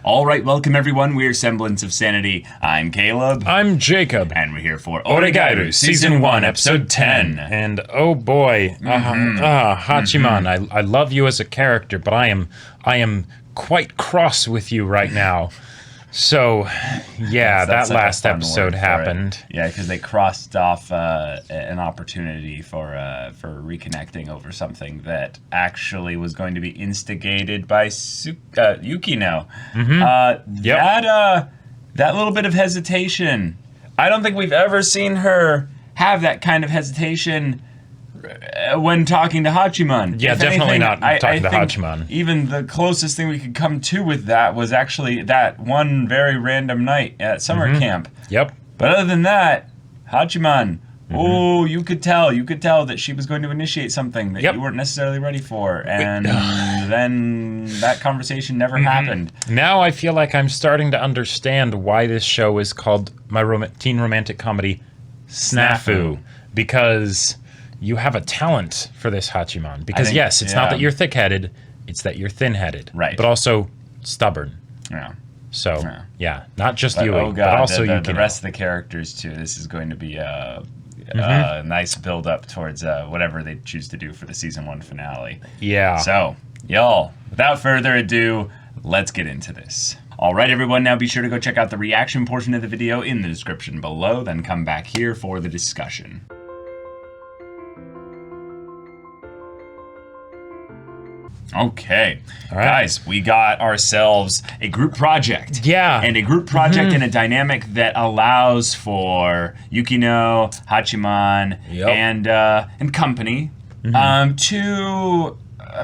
All right, welcome everyone. We're Semblance of Sanity. I'm Caleb. I'm Jacob. And we're here for Oregairu, Season 1, Episode 10. And oh boy, Hachiman, I love you as a character, but I am quite cross with you right now. So, yeah, that last episode happened. Yeah, because they crossed off an opportunity for reconnecting over something that actually was going to be instigated by Yukino. That little bit of hesitation, I don't think we've ever seen her have that kind of hesitation when talking to Hachiman. Yeah, definitely not talking to Hachiman. Even the closest thing we could come to with that was actually that one very random night at summer camp. Yep. But other than that, Hachiman, oh, you could tell that she was going to initiate something that you weren't necessarily ready for, and then that conversation never happened. Now I feel like I'm starting to understand why this show is called my teen romantic comedy, SNAFU, because you have a talent for this, Hachiman. Because yes, it's not that you're thick-headed, it's that you're thin-headed. Right. But also stubborn. Yeah. So, yeah, not just Yui, but also Yukino. The rest of the characters, too. This is going to be a nice build-up towards whatever they choose to do for the Season 1 finale. Yeah. So, y'all, without further ado, let's get into this. All right, everyone, now be sure to go check out the reaction portion of the video in the description below, then come back here for the discussion. Okay, guys, we got ourselves a group project. Yeah. And a group project and a dynamic that allows for Yukino, Hachiman, and company to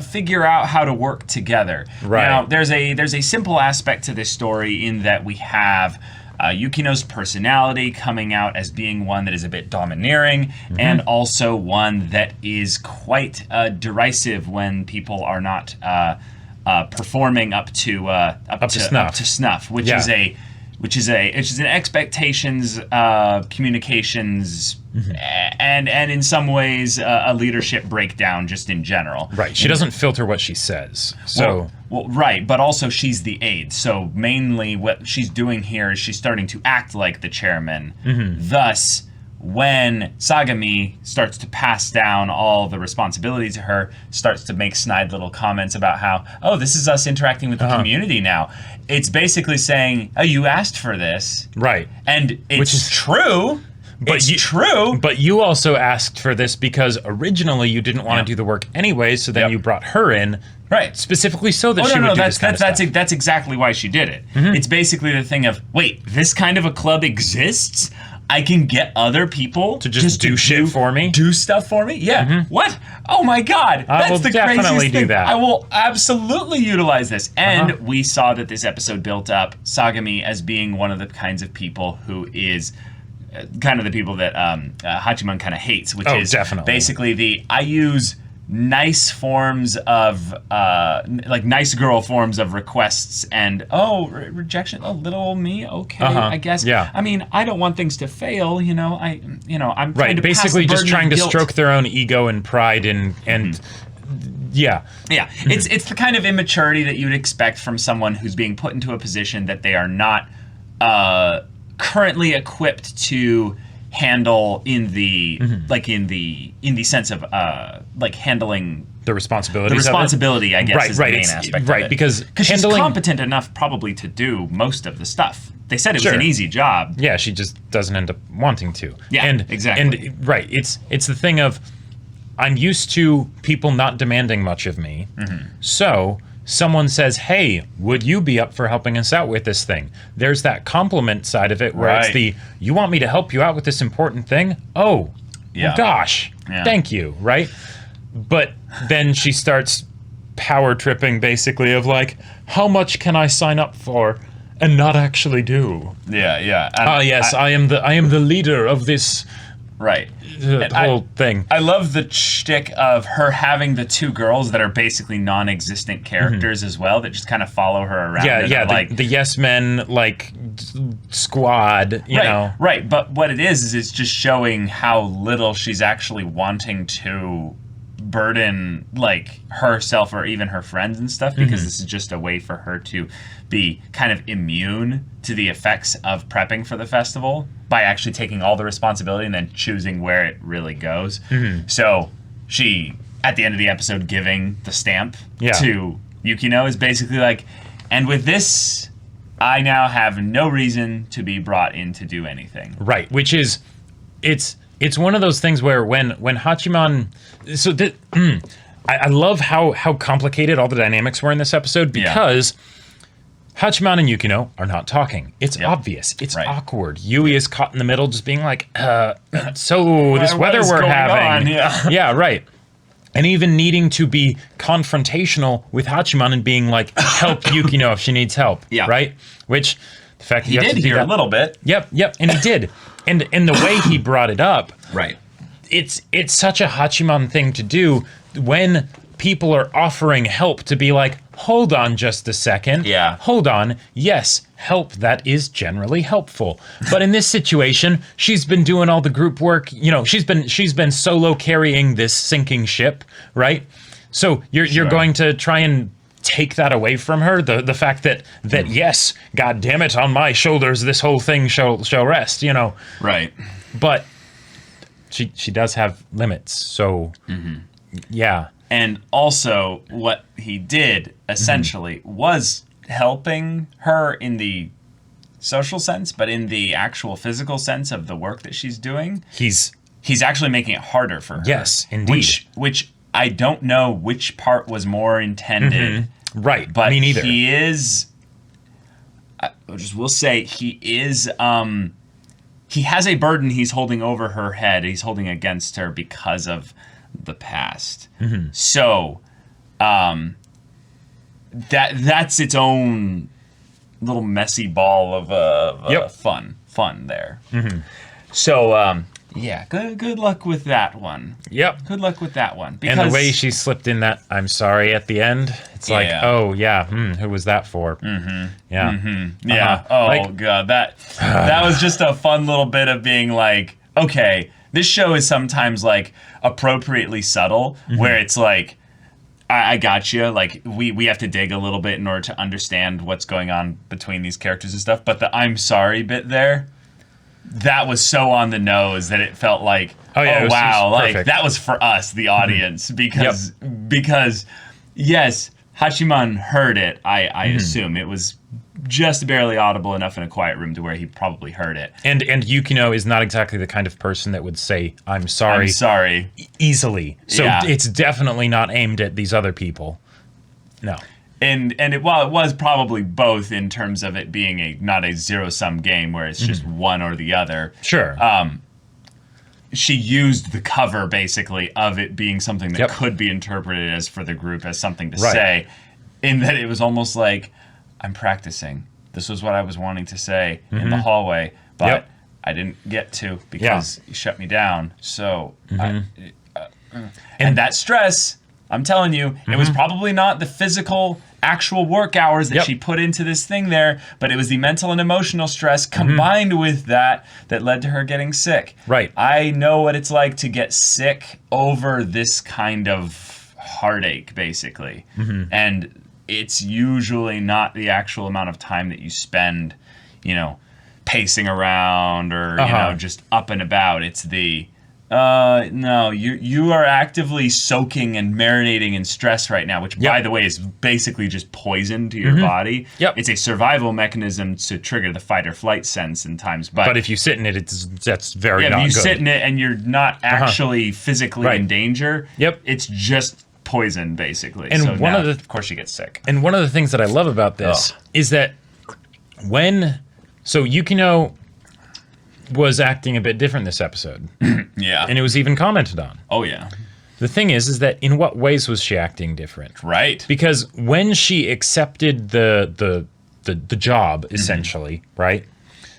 figure out how to work together. Right. Now, there's a simple aspect to this story in that we have Yukino's personality coming out as being one that is a bit domineering, and also one that is quite derisive when people are not performing up to snuff, which is an expectations, communications, and in some ways a leadership breakdown just in general. Right. She doesn't filter what she says. So. Well, right, but also she's the aide. So mainly what she's doing here is she's starting to act like the chairman. Thus, when Sagami starts to pass down all the responsibility to her, starts to make snide little comments about how, oh, this is us interacting with the community now. It's basically saying, oh, you asked for this. Right. And which is true. But true. But you also asked for this because originally you didn't want to do the work anyway, so then you brought her in. Right. Specifically so that she would do this kind of stuff. That's exactly why she did it. It's basically the thing of, wait, this kind of a club exists? I can get other people to just do shit for me? Do stuff for me? Yeah. What? Oh my god. That's the craziest thing. I will absolutely utilize this. And we saw that this episode built up Sagami as being one of the kinds of people who is kind of the people that Hachiman kind of hates, which is basically I use nice forms of like nice girl forms of requests and rejection. Oh, little old me. Okay, I guess. Yeah. I mean, I don't want things to fail. I'm trying to basically just trying to stroke their own ego and pride and yeah. It's the kind of immaturity that you'd expect from someone who's being put into a position that they are not currently equipped to handle in the in the sense of handling the responsibility. I guess, is the main aspect. Right, because she's competent enough probably to do most of the stuff. They said it was an easy job. Yeah, she just doesn't end up wanting to. Yeah, exactly. And it's the thing of, I'm used to people not demanding much of me, so someone says, hey, would you be up for helping us out with this thing? There's that compliment side of it where it's you want me to help you out with this important thing? Oh, well, gosh, thank you, right? But then she starts power tripping basically of like, how much can I sign up for and not actually do? Yeah. Yes, I am the leader of this the whole thing. I love the shtick of her having the two girls that are basically non-existent characters as well, that just kind of follow her around. The yes men squad, you know. Right, but what it is it's just showing how little she's actually wanting to burden like herself or even her friends and stuff, because this is just a way for her to be kind of immune to the effects of prepping for the festival by actually taking all the responsibility and then choosing where it really goes. So she, at the end of the episode, giving the stamp to Yukino is basically like, and with this, I now have no reason to be brought in to do anything. Right, which is, it's one of those things where when Hachiman, so I love how complicated all the dynamics were in this episode, because Hachiman and Yukino are not talking. It's obvious. It's awkward. Yui is caught in the middle, just being like, so this weather we're having. Yeah, right. And even needing to be confrontational with Hachiman and being like, help Yukino if she needs help. Right? Which, the fact that he did hear a little bit. Yep, and he did. And the way he brought it up, it's such a Hachiman thing to do when people are offering help, to be like, hold on just a second. Hold on. Yes, help, that is generally helpful. But in this situation, she's been doing all the group work. You know, she's been solo carrying this sinking ship, right? So you're going to try and take that away from her, the fact that yes, god damn it, on my shoulders this whole thing shall rest, you know. Right. But she does have limits, so yeah. And also, what he did, essentially, was helping her in the social sense, but in the actual physical sense of the work that she's doing, he's actually making it harder for her. Yes, indeed. Which I don't know which part was more intended. Right, but me neither. He is, we'll say, he is, he has a burden he's holding over her head, he's holding against her because of the past. So that's its own little messy ball of fun there. So yeah, good luck with that one. Good luck with that one. Because, and the way she slipped in that "I'm sorry" at the end, it's like, oh yeah, who was that for? Yeah. Oh like, god, that was just a fun little bit of being like, okay, this show is sometimes like appropriately subtle, where it's like, I got you. Like we have to dig a little bit in order to understand what's going on between these characters and stuff. But the "I'm sorry" bit there, that was so on the nose that it felt like, oh wow, like that was for us, the audience, because yes, Hachiman heard it. I assume it was just barely audible enough in a quiet room to where he probably heard it. And Yukino is not exactly the kind of person that would say I'm sorry easily. So it's definitely not aimed at these other people. No. And it was probably both in terms of it being not a zero-sum game where it's just one or the other. Sure. She used the cover, basically, of it being something that could be interpreted as for the group as something to say, in that it was almost like, I'm practicing. This was what I was wanting to say in the hallway, but I didn't get to because you shut me down. So, and that stress, I'm telling you, it was probably not the physical, actual work hours that she put into this thing there, but it was the mental and emotional stress combined with that led to her getting sick. Right. I know what it's like to get sick over this kind of heartache, basically. And it's usually not the actual amount of time that you spend, pacing around or, just up and about. It's the, no, you are actively soaking and marinating in stress right now, which, by the way, is basically just poison to your body. It's a survival mechanism to trigger the fight or flight sense in times. But if you sit in it, that's very not good. If you sit in it and you're not actually physically in danger, it's just poison, basically. And so of course you get sick. And one of the things that I love about this is that so Yukino was acting a bit different this episode. And it was even commented on. Oh yeah. The thing is that in what ways was she acting different? Right. Because when she accepted the job, essentially, right?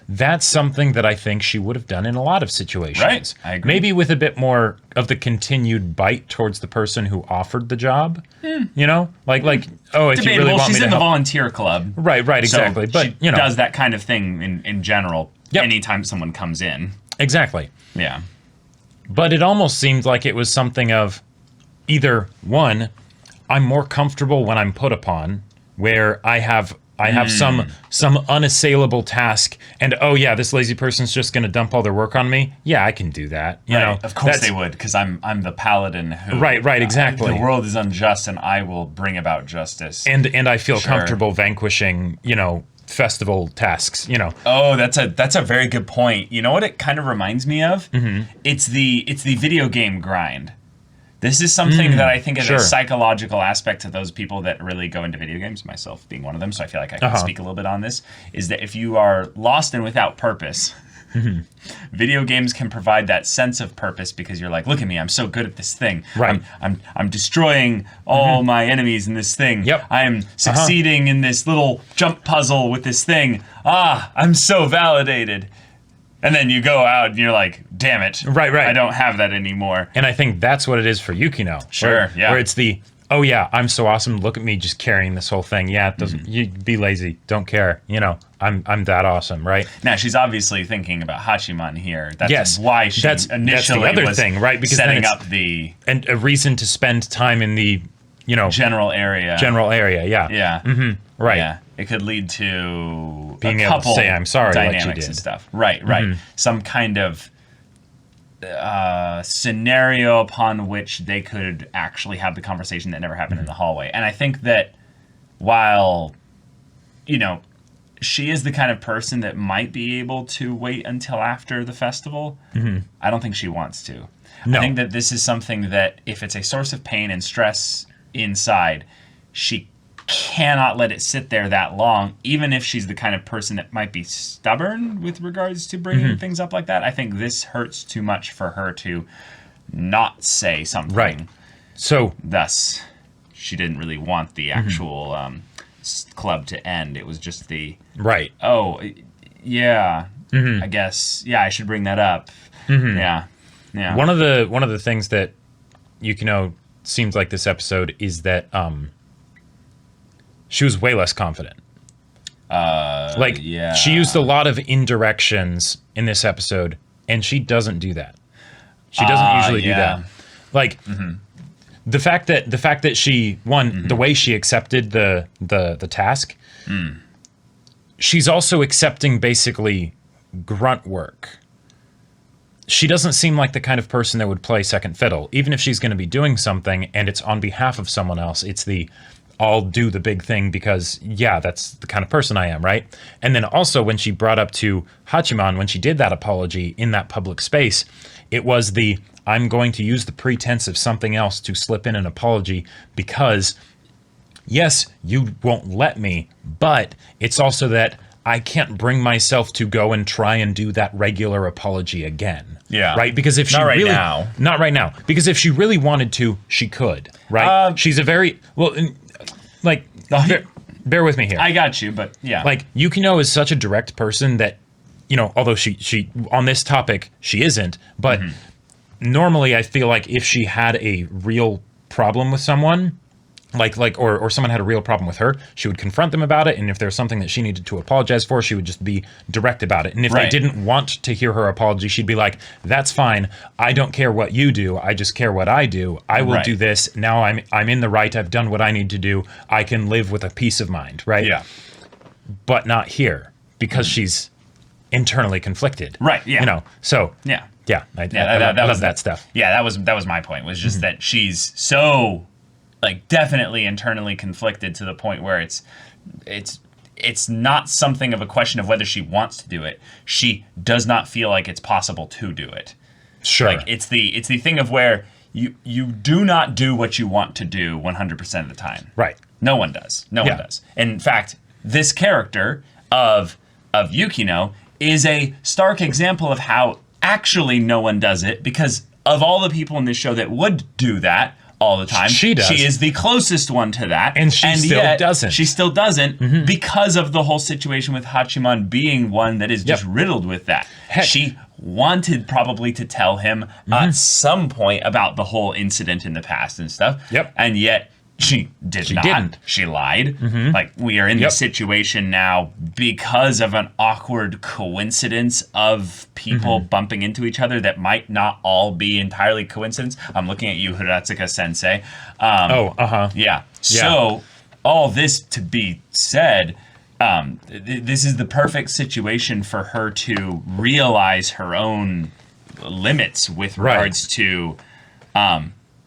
That's something that I think she would have done in a lot of situations. Right, I agree. Maybe with a bit more of the continued bite towards the person who offered the job. You know, like oh, if you really want me to she's in the help. volunteer club. Right, exactly. So but she does that kind of thing in general. Anytime someone comes in. Exactly. Yeah. But it almost seemed like it was something of, either one, I'm more comfortable when I'm put upon, where I have some unassailable task, and oh yeah, this lazy person's just going to dump all their work on me. Yeah, I can do that. You know, of course they would, because I'm the paladin who. Right, exactly. The world is unjust, and I will bring about justice. And I feel comfortable vanquishing, festival tasks. Oh, that's a very good point. You know what it kind of reminds me of? It's the video game grind. This is something that I think is a psychological aspect to those people that really go into video games, myself being one of them, so I feel like I can speak a little bit on this, is that if you are lost and without purpose, video games can provide that sense of purpose because you're like, look at me, I'm so good at this thing. Right. I'm destroying all my enemies in this thing. Yep. I'm succeeding in this little jump puzzle with this thing. I'm so validated. And then you go out and you're like, damn it. Right. I don't have that anymore. And I think that's what it is for Yukino. Sure, Where it's the, oh yeah, I'm so awesome. Look at me just carrying this whole thing. Yeah, it doesn't. You be lazy. Don't care. I'm that awesome, right? Now she's obviously thinking about Hachiman here. That's why she initially that's the other was thing, right? Because setting up and a reason to spend time in the general area. Yeah. Yeah. Right. Yeah. It could lead to being a able to couple say I'm sorry dynamics like you did. and stuff. Right. Some kind of scenario upon which they could actually have the conversation that never happened in the hallway. And I think that while she is the kind of person that might be able to wait until after the festival, I don't think she wants to. No. I think that this is something that if it's a source of pain and stress inside, she cannot let it sit there that long, even if she's the kind of person that might be stubborn with regards to bringing things up like that. I think this hurts too much for her to not say something. Right. So thus, she didn't really want the actual club to end. It was just the right. Oh, yeah. I guess I should bring that up. Yeah. One of the things that Yukino seems like this episode is that she was way less confident. She used a lot of indirections in this episode, and she doesn't do that. She doesn't usually do that. Like the fact that she the way she accepted the task. She's also accepting basically grunt work. She doesn't seem like the kind of person that would play second fiddle, even if she's going to be doing something and it's on behalf of someone else. It's the I'll do the big thing because, that's the kind of person I am, right? And then also when she brought up to Hachiman, when she did that apology in that public space, it was the, I'm going to use the pretense of something else to slip in an apology because, yes, you won't let me, but it's also that I can't bring myself to go and try and do that regular apology again. Yeah. Right? Because if she Not right really... now. Not right now. Because if she really wanted to, she could. Right? She's a very... Well, bear with me here. I got you, but yeah. Like, Yukino is such a direct person that, although she on this topic, she isn't, but normally I feel like if she had a real problem with someone... or someone had a real problem with her, she would confront them about it, and if there's something that she needed to apologize for, she would just be direct about it. And if they didn't want to hear her apology, she'd be like, that's fine, I don't care what you do, I just care what I do. I will do this, now I'm in the right, I've done what I need to do, I can live with a peace of mind, right? Yeah. But not here, because she's internally conflicted. Right, yeah. So... Yeah. Yeah, I love that stuff. Yeah, that was my point, was just that she's so... definitely internally conflicted to the point where it's not something of a question of whether she wants to do it. She does not feel like it's possible to do it. Sure. It's the thing of where you do not do what you want to do 100% of the time. Right. No one does. No one does. In fact, this character of Yukino is a stark example of how actually no one does it, because of all the people in this show that would do that all the time, she does. She is the closest one to that, and still doesn't. She still doesn't because of the whole situation with Hachiman being one that is just riddled with that. Heck. She wanted probably to tell him at some point about the whole incident in the past and stuff. Yep. And yet She did She not. didn't. She lied. Like, we are in this situation now because of an awkward coincidence of people bumping into each other that might not all be entirely coincidence. I'm looking at you, Hiratsuka Sensei. Yeah. So, all this to be said, this is the perfect situation for her to realize her own limits with regards to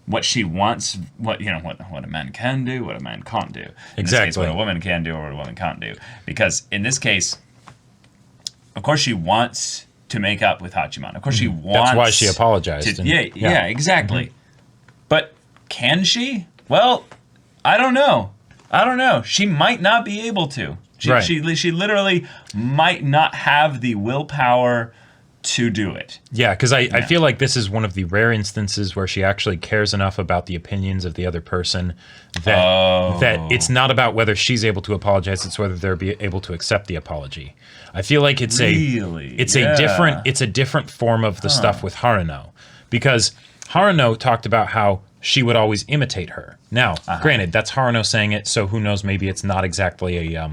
what she wants, what a man can do, what a man can't do. In this case, what a woman can do or what a woman can't do. Because in this case, of course, she wants to make up with Hachiman. Of course, she wants. That's why she apologized. Yeah, exactly. But can she? Well, I don't know. She might not be able to. She literally might not have the willpower to do it. Yeah, because I feel like this is one of the rare instances where she actually cares enough about the opinions of the other person that it's not about whether she's able to apologize, it's whether they're able to accept the apology. I feel like it's a different form of the stuff with Haruno, because Haruno talked about how she would always imitate her. Now, granted, that's Haruno saying it, so who knows, maybe it's not exactly a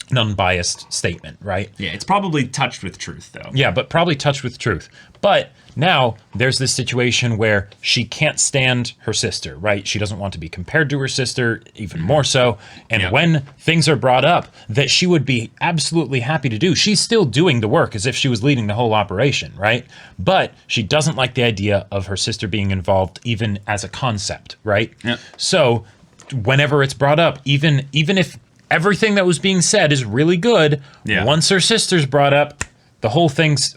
an unbiased statement, right? Yeah, it's probably touched with truth, though. Yeah, but probably touched with truth. But now there's this situation where she can't stand her sister, right? She doesn't want to be compared to her sister, even more so. And when things are brought up that she would be absolutely happy to do, she's still doing the work as if she was leading the whole operation, right? But she doesn't like the idea of her sister being involved, even as a concept, right? Yep. So whenever it's brought up, even if everything that was being said is really good, once her sister's brought up, the whole thing's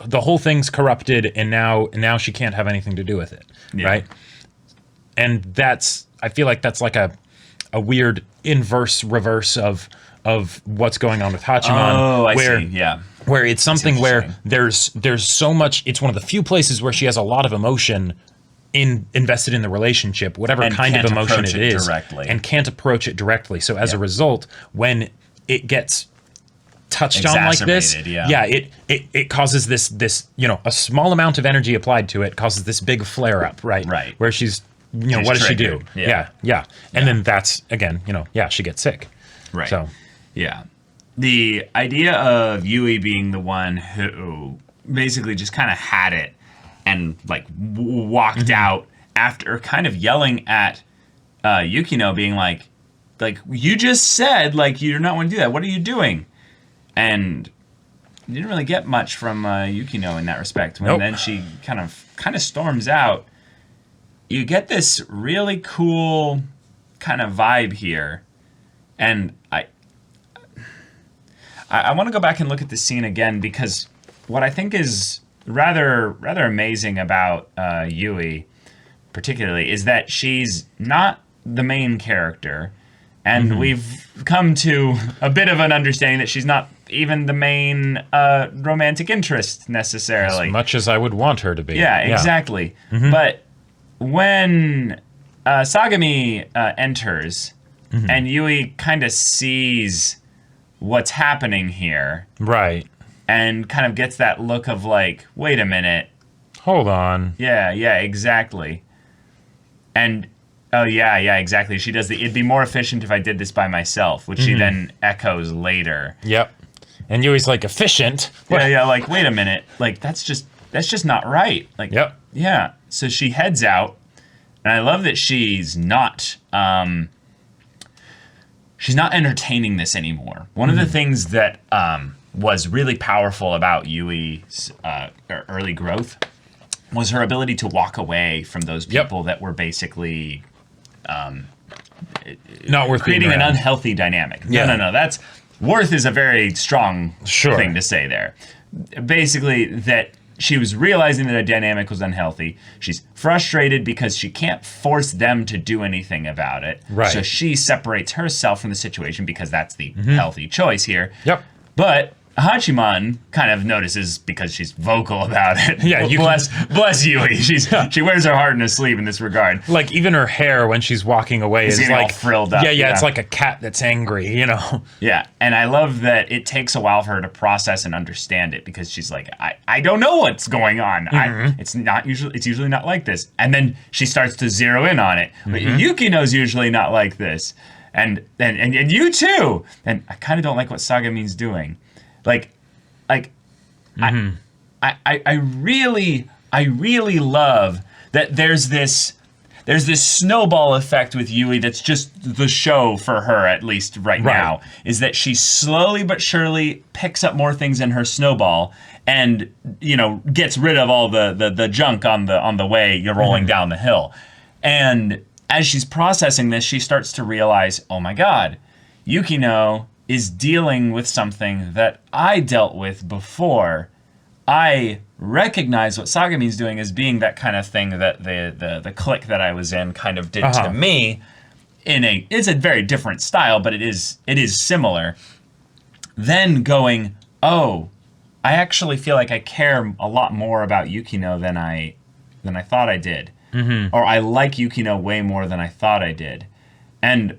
corrupted, and now she can't have anything to do with it, right? And I feel like that's like a weird reverse of what's going on with Hachiman. Oh, I see. Yeah. Where it's something where there's so much. It's one of the few places where she has a lot of emotion invested in the relationship, whatever kind of emotion it is, and can't approach it directly. So as a result, when it gets touched on like this, it causes this a small amount of energy applied to it causes this big flare up, right? Where she's what does she do? And then that's again, she gets sick. Right. So the idea of Yui being the one who basically just kind of had it and like walked out after kind of yelling at Yukino, being like you just said like you're not want to do that. What are you doing? And you didn't really get much from Yukino in that respect. When then she kind of storms out, you get this really cool kind of vibe here, and I want to go back and look at this scene again, because what I think is rather amazing about Yui, particularly, is that she's not the main character, and we've come to a bit of an understanding that she's not even the main romantic interest necessarily. As much as I would want her to be. Yeah, exactly. But when Sagami enters, and Yui kind of sees what's happening here, right, and kind of gets that look of like, wait a minute, hold on. Yeah, exactly. And exactly. She does it'd be more efficient if I did this by myself, which she then echoes later. Yep. And Yui's like, efficient? Like, wait a minute. Like, that's just not right. Like, yeah. So she heads out, and I love that she's not entertaining this anymore. One of the things that was really powerful about Yui's early growth was her ability to walk away from those people that were basically not worth creating an unhealthy dynamic. No. That's worth is a very strong thing to say there. Basically, that she was realizing that a dynamic was unhealthy. She's frustrated because she can't force them to do anything about it. Right. So she separates herself from the situation because that's the healthy choice here. Yep. But Hachiman kind of notices because she's vocal about it. Yeah, bless Yui. She wears her heart in her sleeve in this regard. Like even her hair when she's walking away is getting like all frilled up. Yeah, it's like a cat that's angry, you know. Yeah, and I love that it takes a while for her to process and understand it because she's like, I don't know what's going on. It's usually not like this. And then she starts to zero in on it. But Yukino's usually not like this. And you too. And I kind of don't like what Sagamin's doing. I really love that there's this snowball effect with Yui that's just the show for her, at least right now, is that she slowly but surely picks up more things in her snowball and, gets rid of all the junk on the way you're rolling down the hill. And as she's processing this, she starts to realize, oh my God, Yukino is dealing with something that I dealt with before. I recognize what Sagamin's doing as being that kind of thing that the clique that I was in kind of did to me. It's a very different style, but it is similar. Then going, oh, I actually feel like I care a lot more about Yukino than I thought I did. Or I like Yukino way more than I thought I did. And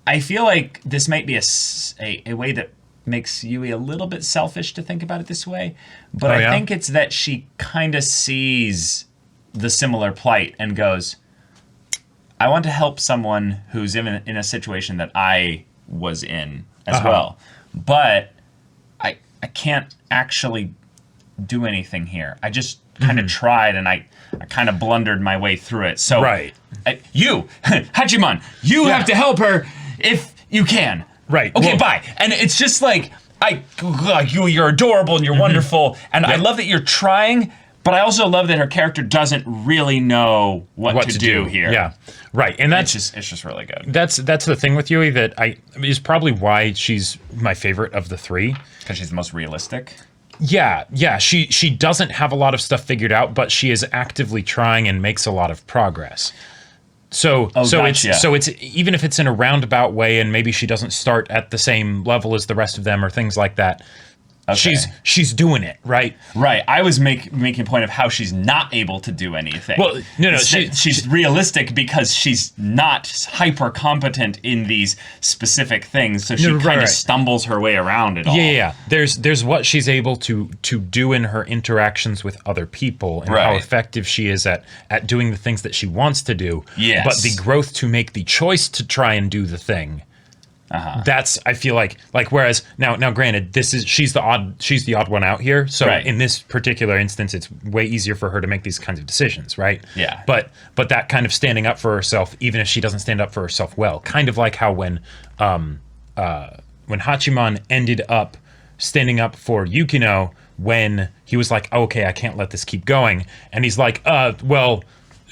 I feel like this might be a way that makes Yui a little bit selfish to think about it this way. But I think it's that she kind of sees the similar plight and goes, I want to help someone who's in a situation that I was in as well. But I can't actually do anything here. I just kind of tried and I kind of blundered my way through it. So you, Hachiman, you have to help her if you can. Right. Okay, bye. And it's just like, you're adorable and you're wonderful. And I love that you're trying, but I also love that her character doesn't really know what to do here. Yeah. Right. And that's it's just really good. That's the thing with Yui that is probably why she's my favorite of the three. Because she's the most realistic. Yeah. She doesn't have a lot of stuff figured out, but she is actively trying and makes a lot of progress. So it's even if it's in a roundabout way and maybe she doesn't start at the same level as the rest of them or things like that. Okay. She's doing it, right? Right. I was making a point of how she's not able to do anything. Well, no, she's realistic because she's not hyper competent in these specific things, so she kind of stumbles her way around it all. Yeah. There's what she's able to do in her interactions with other people and how effective she is at doing the things that she wants to do. Yes. But the growth to make the choice to try and do the thing. That's, I feel like whereas now granted she's the odd one out here, so in this particular instance it's way easier for her to make these kinds of decisions, right? Yeah. But that kind of standing up for herself, even if she doesn't stand up for herself well, kind of like how when Hachiman ended up standing up for Yukino when he was like, okay, I can't let this keep going, and he's like, well,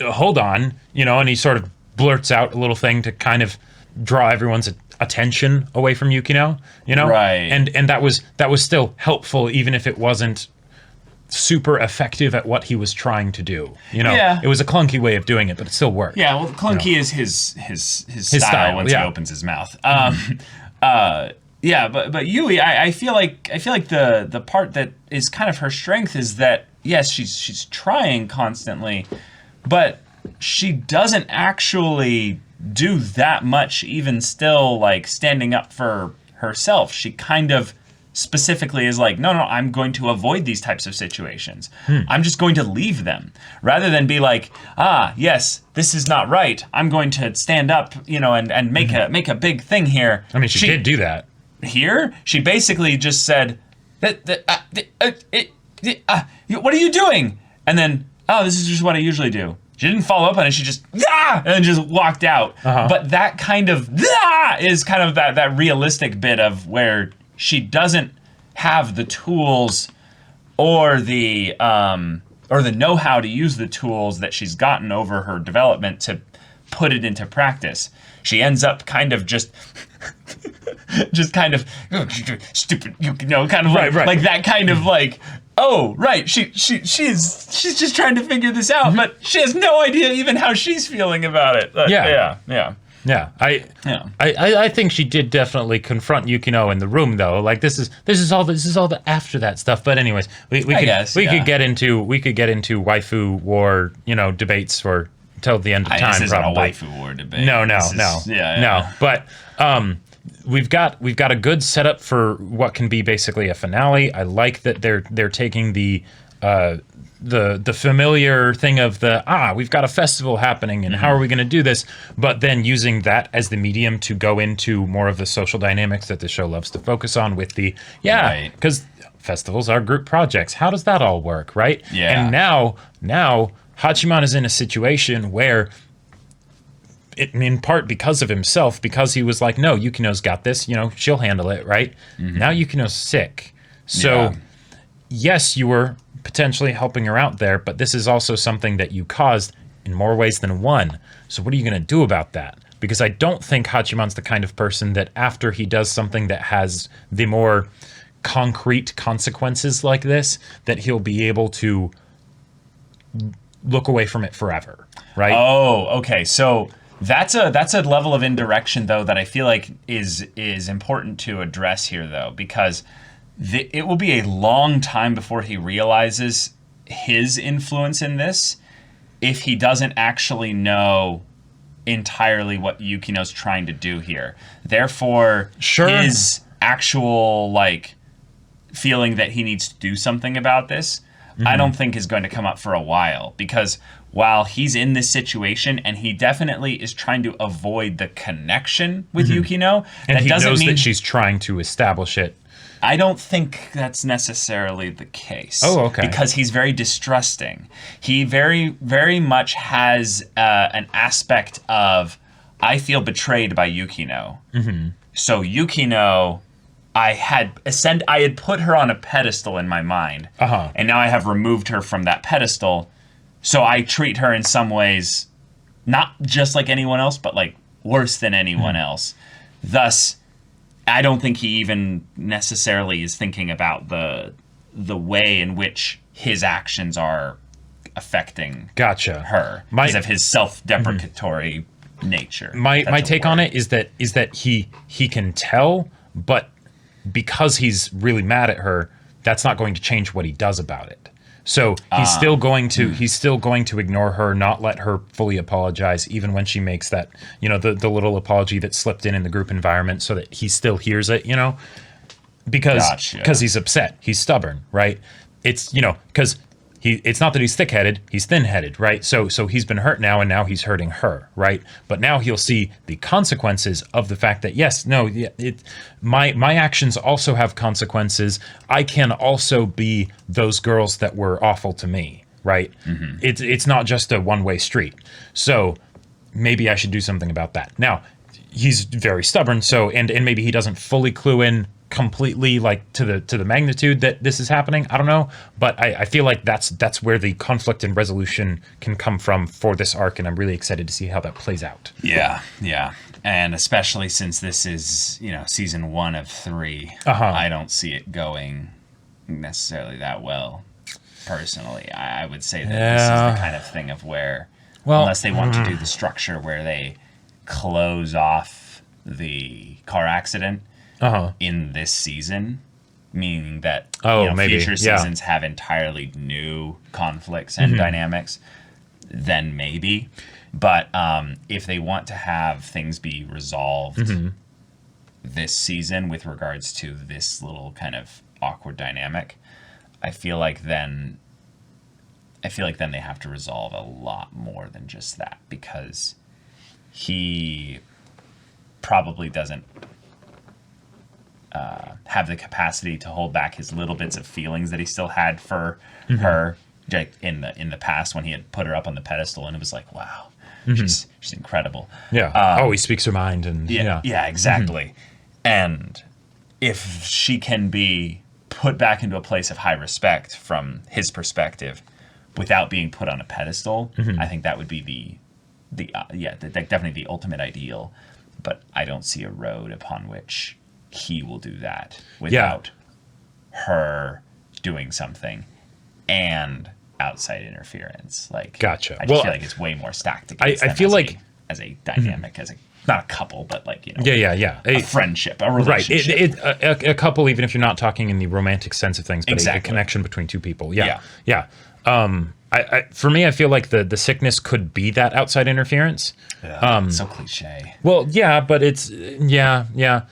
hold on, and he sort of blurts out a little thing to kind of draw everyone's attention away from Yukino, right? And that was still helpful, even if it wasn't super effective at what he was trying to do. It was a clunky way of doing it, but it still worked. Yeah, well, clunky is his style once he opens his mouth. But Yui, I feel like the part that is kind of her strength is that yes, she's trying constantly, but she doesn't actually do that much, even still, like standing up for herself. She kind of specifically is like, no, I'm going to avoid these types of situations. I'm just going to leave them, rather than be like, yes, this is not right. I'm going to stand up, and make a big thing here. I mean, she did do that. Here, she basically just said, what are you doing? And then, this is just what I usually do. She didn't follow up on it. She just and then just walked out. But that kind of is kind of that realistic bit of where she doesn't have the tools or the know-how to use the tools that she's gotten over her development to put it into practice. She ends up kind of just kind of stupid, kind of like that kind of like. Oh, right. She's just trying to figure this out, but she has no idea even how she's feeling about it. Yeah. Yeah, Yeah. I think she did definitely confront Yukino in the room though. Like this is all the after that stuff. But anyways, we could get into waifu war, debates for till the end of time. This isn't probably. a waifu war debate. No. Yeah. No. But we've got a good setup for what can be basically a finale. I like that they're taking the familiar thing of we've got a festival happening and how are we going to do this, but then using that as the medium to go into more of the social dynamics that the show loves to focus on with because festivals are group projects. How does that all work, right? Yeah. And now Hachiman is in a situation where in part because of himself, because he was like, no, Yukino's got this, she'll handle it, right? Now Yukino's sick. So yes, you were potentially helping her out there, but this is also something that you caused in more ways than one. So what are you going to do about that? Because I don't think Hachiman's the kind of person that after he does something that has the more concrete consequences like this, that he'll be able to look away from it forever, right? Oh, okay. So that's a level of indirection though that I feel like is important to address here though, because it will be a long time before he realizes his influence in this if he doesn't actually know entirely what Yukino's trying to do here. Therefore, his actual feeling that he needs to do something about this, I don't think is going to come up for a while, because while he's in this situation and he definitely is trying to avoid the connection with Yukino, and that he doesn't knows mean that she's trying to establish it. I don't think that's necessarily the case. Oh, okay. Because he's very distrusting. He very, very much has an aspect of, I feel betrayed by Yukino. So Yukino, I had put her on a pedestal in my mind, and now I have removed her from that pedestal. So I treat her in some ways not just like anyone else, but worse than anyone else. Thus, I don't think he even necessarily is thinking about the way in which his actions are affecting her because of his self-deprecatory nature. My take on it is that he can tell, but because he's really mad at her, that's not going to change what he does about it. So he's still going to ignore her, not let her fully apologize, even when she makes that, the little apology that slipped in the group environment, so that he still hears it, because he's upset, he's stubborn, right? It's because it's not that he's thick-headed, he's thin-headed, right? So he's been hurt now, and now he's hurting her, right? But now he'll see the consequences of the fact that my actions also have consequences. I can also be those girls that were awful to me, right? It's not just a one-way street. So maybe I should do something about that. Now, he's very stubborn, so and maybe he doesn't fully clue in completely to the magnitude that this is happening. I don't know, but I feel like that's where the conflict and resolution can come from for this arc, and I'm really excited to see how that plays out. Yeah, and especially since this is season 1 of 3, I don't see it going necessarily that well. Personally, I would say that this is the kind of thing of where, unless they want to do the structure where they close off the car accident in this season, meaning that future seasons have entirely new conflicts and dynamics, then maybe. But if they want to have things be resolved this season with regards to this little kind of awkward dynamic, I feel like then they have to resolve a lot more than just that, because he probably doesn't have the capacity to hold back his little bits of feelings that he still had for her in the past, when he had put her up on the pedestal and it was like, wow, she's incredible. He speaks her mind, and exactly. And if she can be put back into a place of high respect from his perspective without being put on a pedestal, I think that would be definitely the ultimate ideal. But I don't see a road upon which he will do that without her doing something and outside interference. Gotcha. I just feel like it's way more stacked against I feel like as a dynamic, as a not a couple, but like, you know, Yeah. a friendship, a Right. relationship. A couple, even if you're not talking in the romantic sense of things, but a Exactly. connection between two people. Yeah. For me, I feel like the sickness could be that outside interference. So cliche. Well, yeah, but it's yeah.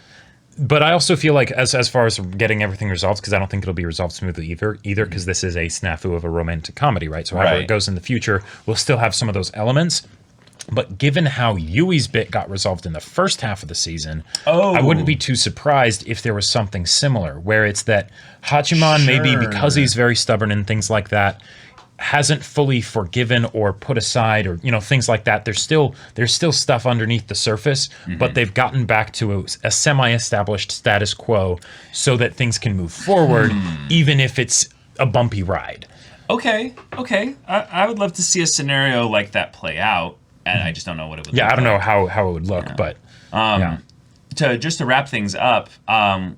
But I also feel like as far as getting everything resolved, because I don't think it'll be resolved smoothly either, because this is a snafu of a romantic comedy, right? So however it goes in the future, we'll still have some of those elements. But given how Yui's bit got resolved in the first half of the season, I wouldn't be too surprised if there was something similar, where it's that Hachiman, maybe because he's very stubborn and things like that, hasn't fully forgiven or put aside, or, you know, things like that. There's still stuff underneath the surface, but they've gotten back to a semi-established status quo so that things can move forward, even if it's a bumpy ride. Okay. I would love to see a scenario like that play out. And I just don't know what it would look like. I don't know how it would look, but to wrap things up,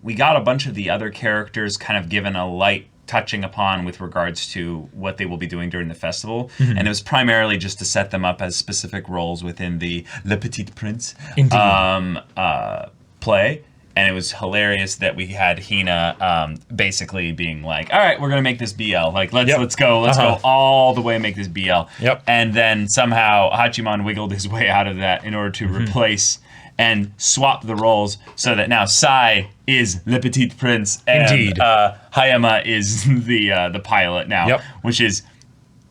we got a bunch of the other characters kind of given a light touching upon with regards to what they will be doing during the festival. And it was primarily just to set them up as specific roles within the Le Petit Prince play. And it was hilarious that we had Hina basically being like, all right, we're going to make this BL. Like, let's go all the way and make this BL. Yep. And then somehow Hachiman wiggled his way out of that in order to replace and swap the roles so that now Sai is Le Petit Prince and Hayama is the pilot now, which is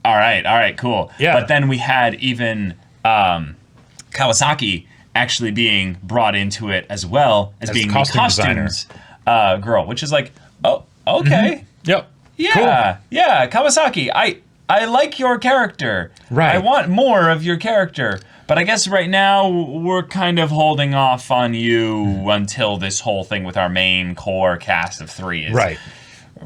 all right, cool. Yeah. But then we had even Kawasaki actually being brought into it as well as being the costumes girl, which is like, oh, okay. Yep. Yeah. Cool. Yeah. Kawasaki, I like your character. Right. I want more of your character. But I guess right now we're kind of holding off on you until this whole thing with our main core cast of 3 is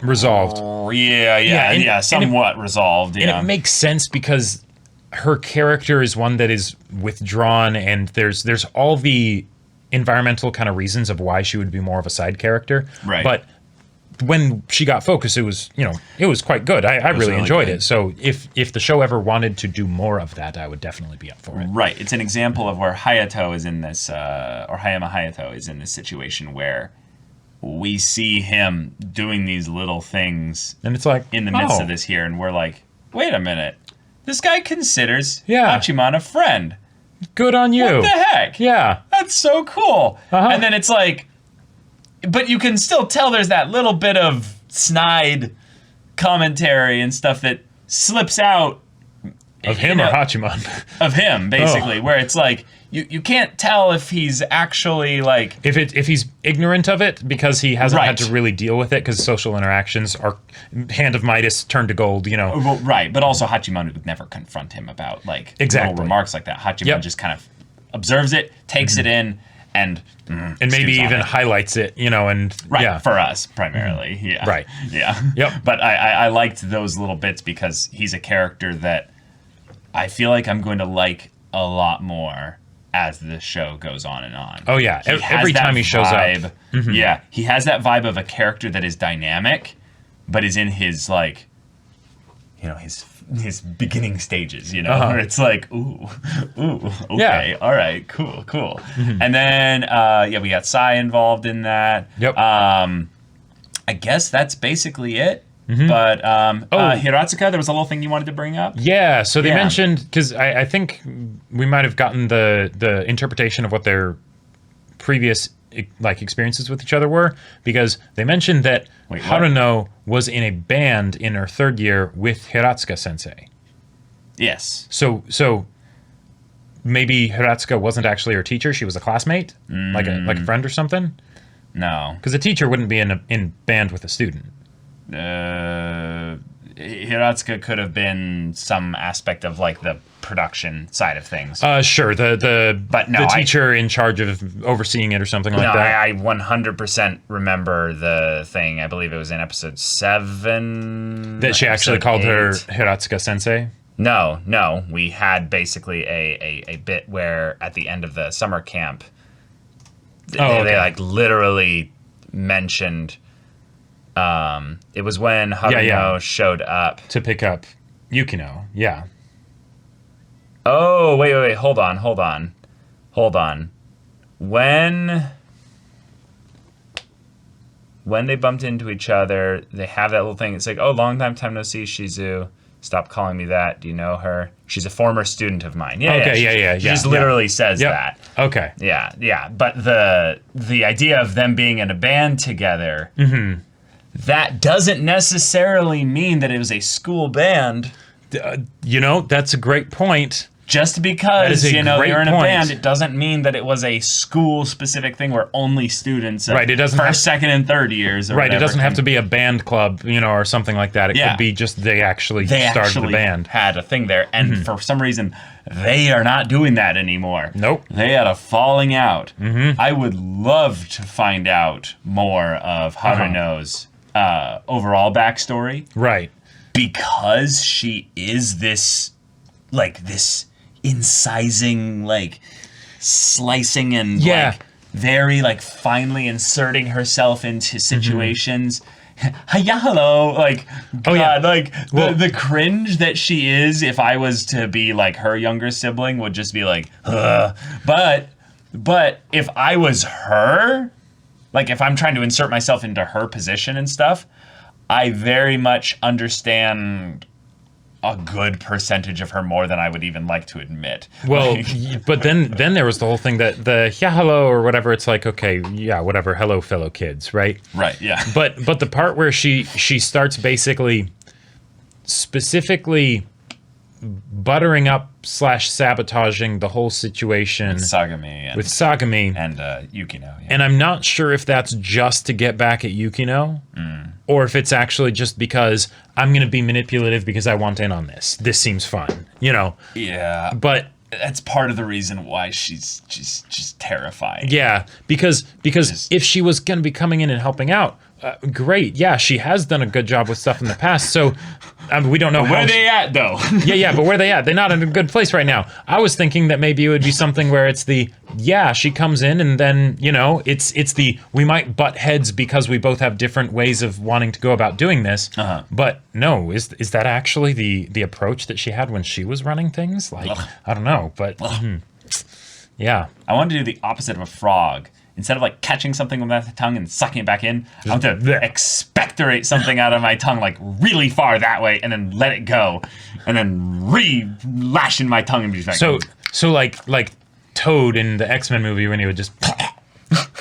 resolved. Somewhat resolved. Yeah. And it makes sense because her character is one that is withdrawn, and there's all the environmental kind of reasons of why she would be more of a side character. Right. But when she got focused, it was quite good. I really enjoyed it. So if the show ever wanted to do more of that, I would definitely be up for it. Right. It's an example of where Hayato is in this, or Hayama Hayato is in this situation where we see him doing these little things, and it's like in the midst of this here, and we're like, wait a minute, this guy considers Hachiman a friend. Good on you. What the heck? Yeah. That's so cool. And then it's like, but you can still tell there's that little bit of snide commentary and stuff that slips out. Of him or Hachiman? Of him, basically, where it's like, you can't tell if he's actually like... If he's ignorant of it because he hasn't had to really deal with it because social interactions are hand of Midas turned to gold, you know. Well, right, but also Hachiman would never confront him about like little remarks like that. Hachiman just kind of observes it, takes it in, and maybe even highlights it, you know, and for us primarily, But I liked those little bits because he's a character that I feel like I'm going to like a lot more as the show goes on and on. Oh yeah, every time he shows up. Yeah, he has that vibe of a character that is dynamic, but is in his like, you know, his beginning stages, you know, where it's like, ooh, okay, all right, cool. And then, we got Sai involved in that. Yep. I guess that's basically it. But Hiratsuka, there was a little thing you wanted to bring up? Yeah, so they mentioned, because I think we might have gotten the interpretation of what their previous experiences with each other were, because they mentioned that Haruno was in a band in her 3rd year with Hiratsuka sensei. Yes. So maybe Hiratsuka wasn't actually her teacher, she was a classmate? Like a friend or something? No. Because a teacher wouldn't be in band with a student. Hiratsuka could have been some aspect of like the production side of things. Sure, the teacher in charge of overseeing it or something like that. I 100% remember the thing. I believe it was in episode 7 that she actually called her Hiratsuka sensei. No, we had basically a bit where at the end of the summer camp they like literally mentioned. It was when Haruno showed up to pick up Yukino. Yeah. Oh, wait. Hold on. when they bumped into each other, they have that little thing. It's like, oh, long time no see, Shizu. Stop calling me that. Do you know her? She's a former student of mine. Yeah, Okay, She just literally says Yep. that. Okay. Yeah. But the idea of them being in a band together, that doesn't necessarily mean that it was a school band. That's a great point. Just because, great you're in a point. band, it doesn't mean that it was a school-specific thing where only students of Right, it doesn't first, second, and third years or Right, it whatever doesn't have to be a band club, or something like that. It Yeah. could be just they actually started the band. had a thing there, and for some reason, they are not doing that anymore. Nope. They had a falling out. I would love to find out more of Haruno's overall backstory, Right. because she is this incising, slicing and very finely inserting herself into situations. Hiya, hello, the cringe that she is. If I was to be her younger sibling, would just be ugh. But if I was her, if I'm trying to insert myself into her position and stuff, I very much understand a good percentage of her more than I would even like to admit. Well, but then there was the whole thing that the hello or whatever. It's okay, whatever. Hello, fellow kids, right? Right. Yeah. But the part where she starts basically specifically buttering up / sabotaging the whole situation with Sagami and Yukino. Yeah. And I'm not sure if that's just to get back at Yukino, or if it's actually just because I'm going to be manipulative because I want in on this. This seems fun, Yeah. But that's part of the reason why she's just terrifying. yeah, because if she was going to be coming in and helping out, great. Yeah, she has done a good job with stuff in the past. So we don't know Where are they at, though? yeah, but where are they at? They're not in a good place right now. I was thinking that maybe it would be something where it's she comes in and then, it's we might butt heads because we both have different ways of wanting to go about doing this. But no, is that actually the approach that she had when she was running things? I don't know, but yeah. I wanted to do the opposite of a frog. Instead of catching something with my tongue and sucking it back in, I want to expectorate something out of my tongue really far that way, and then let it go, and then lash in my tongue and be like. So like Toad in the X-Men movie when he would just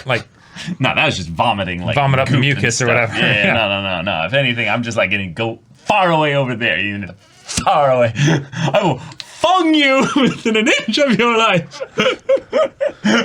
No, that was just vomiting, vomit up the mucus or whatever. Yeah, no. If anything, I'm just getting go far away over there. You far away. I will fung you within an inch of your life.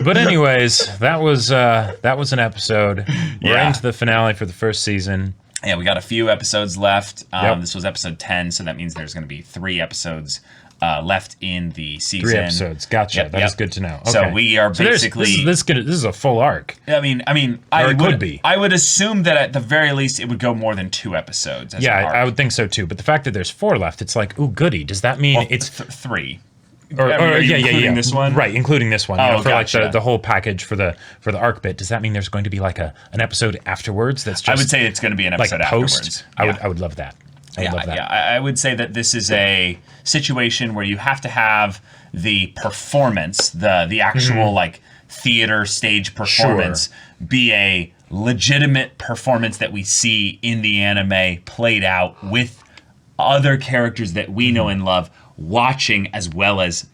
But anyways, that was an episode. We're into the finale for the first season. Yeah, we got a few episodes left. Yep. This was episode 10, so that means there's going to be 3 episodes left in the season. 3 episodes. Gotcha. Yep, That is good to know. Okay. So we are basically. This is a full arc. I mean, it could be. I would assume that at the very least it would go more than 2 episodes. As an arc. I would think so too. But the fact that there's 4 left, it's ooh, goody. Does that mean it's 3? Including this one? Right, including this one. For gotcha. the whole package for the arc bit. Does that mean there's going to be an episode afterwards? That's just I would say it's going to be an episode post. afterwards. I would love that. I would love that. Yeah, I would say that this is a situation where you have to have the performance, the actual theater stage performance, be a legitimate performance that we see in the anime played out with other characters that we know and love watching as well as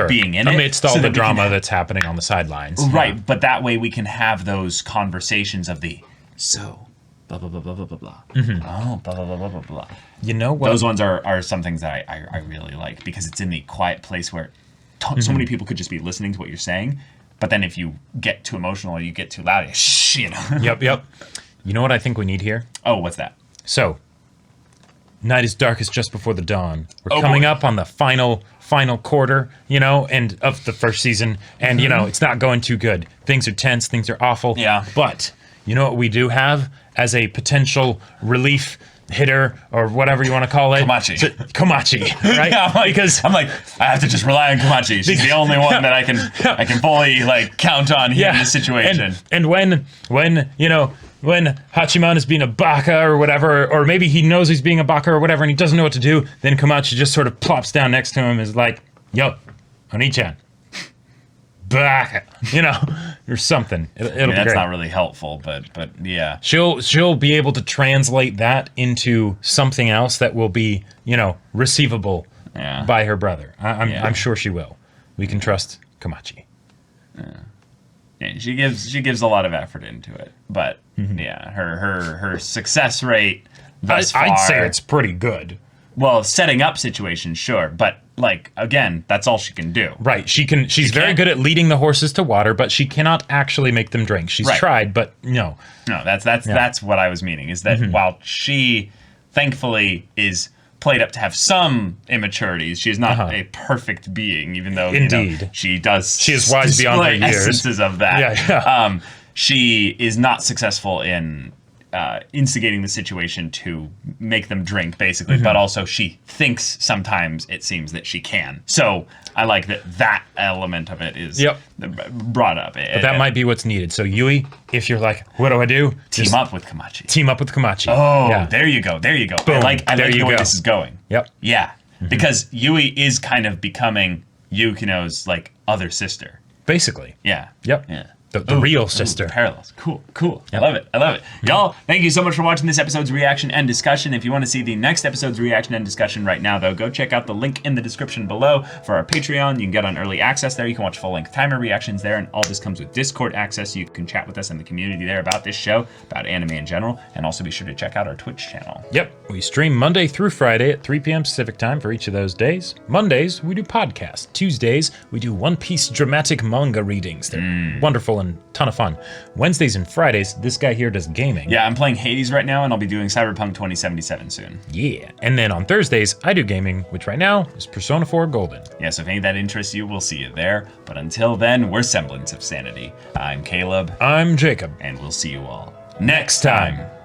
being in it. Amidst all the drama that's happening on the sidelines. Right, but that way we can have those conversations of blah, blah, blah, blah, blah, blah, blah. Oh, blah, blah, blah, blah, blah, blah. You know what? Those ones are some things that I really like because it's in the quiet place where so many people could just be listening to what you're saying, but then if you get too emotional or you get too loud, Yep. You know what I think we need here? Oh, what's that? So, night is darkest just before the dawn. We're coming up on the final quarter, and of the first season, and it's not going too good. Things are tense, things are awful. Yeah. But you know what we do have as a potential relief hitter or whatever you want to call it? Komachi, right? Yeah, I'm like, I have to just rely on Komachi. She's the only one that I can fully count on here in this situation. And when Hachiman is being a baka or whatever, or maybe he knows he's being a baka or whatever, and he doesn't know what to do, then Komachi just sort of plops down next to him and is like, yo, Oni-chan, back, or something. It'll be That's great. not really helpful, but yeah. She'll be able to translate that into something else that will be, receivable by her brother. I'm sure she will. We can trust Komachi. Yeah, she gives a lot of effort into it, but yeah, her success rate thus far. I'd say it's pretty good. Well, setting up situations, sure, but again, that's all she can do. Right. She's very good at leading the horses to water, but she cannot actually make them drink. She's tried, but no. No, that's what I was meaning, is that while she thankfully is played up to have some immaturities, she is not a perfect being, even though she does. She is wise beyond her years. Essences of that. Yeah. She is not successful in instigating the situation to make them drink, basically, but also she thinks sometimes it seems that she can. So I like that element of it is brought up. But that might be what's needed. So Yui, if you're like, what do I do? Team up with Komachi. Team up with Komachi. Oh, there you go. Boom. I like the way this is going. Yep. Yeah, because Yui is kind of becoming Yukino's other sister. Basically. Yeah. Yep. Yeah. The real sister. Parallels. Cool. Yep. I love it. Y'all, thank you so much for watching this episode's reaction and discussion. If you want to see the next episode's reaction and discussion right now, though, go check out the link in the description below for our Patreon. You can get on early access there. You can watch full-length timer reactions there, and all this comes with Discord access. So you can chat with us in the community there about this show, about anime in general, and also be sure to check out our Twitch channel. Yep. We stream Monday through Friday at 3 p.m. Pacific time for each of those days. Mondays, we do podcasts. Tuesdays, we do One Piece dramatic manga readings. They're wonderful and ton of fun. Wednesdays and Fridays, this guy here does gaming. Yeah, I'm playing Hades right now, and I'll be doing Cyberpunk 2077 soon. Yeah. And then on Thursdays, I do gaming, which right now is Persona 4 Golden. Yeah, so if any of that interests you, we'll see you there. But until then, we're Semblance of Sanity. I'm Caleb. I'm Jacob. And we'll see you all next time.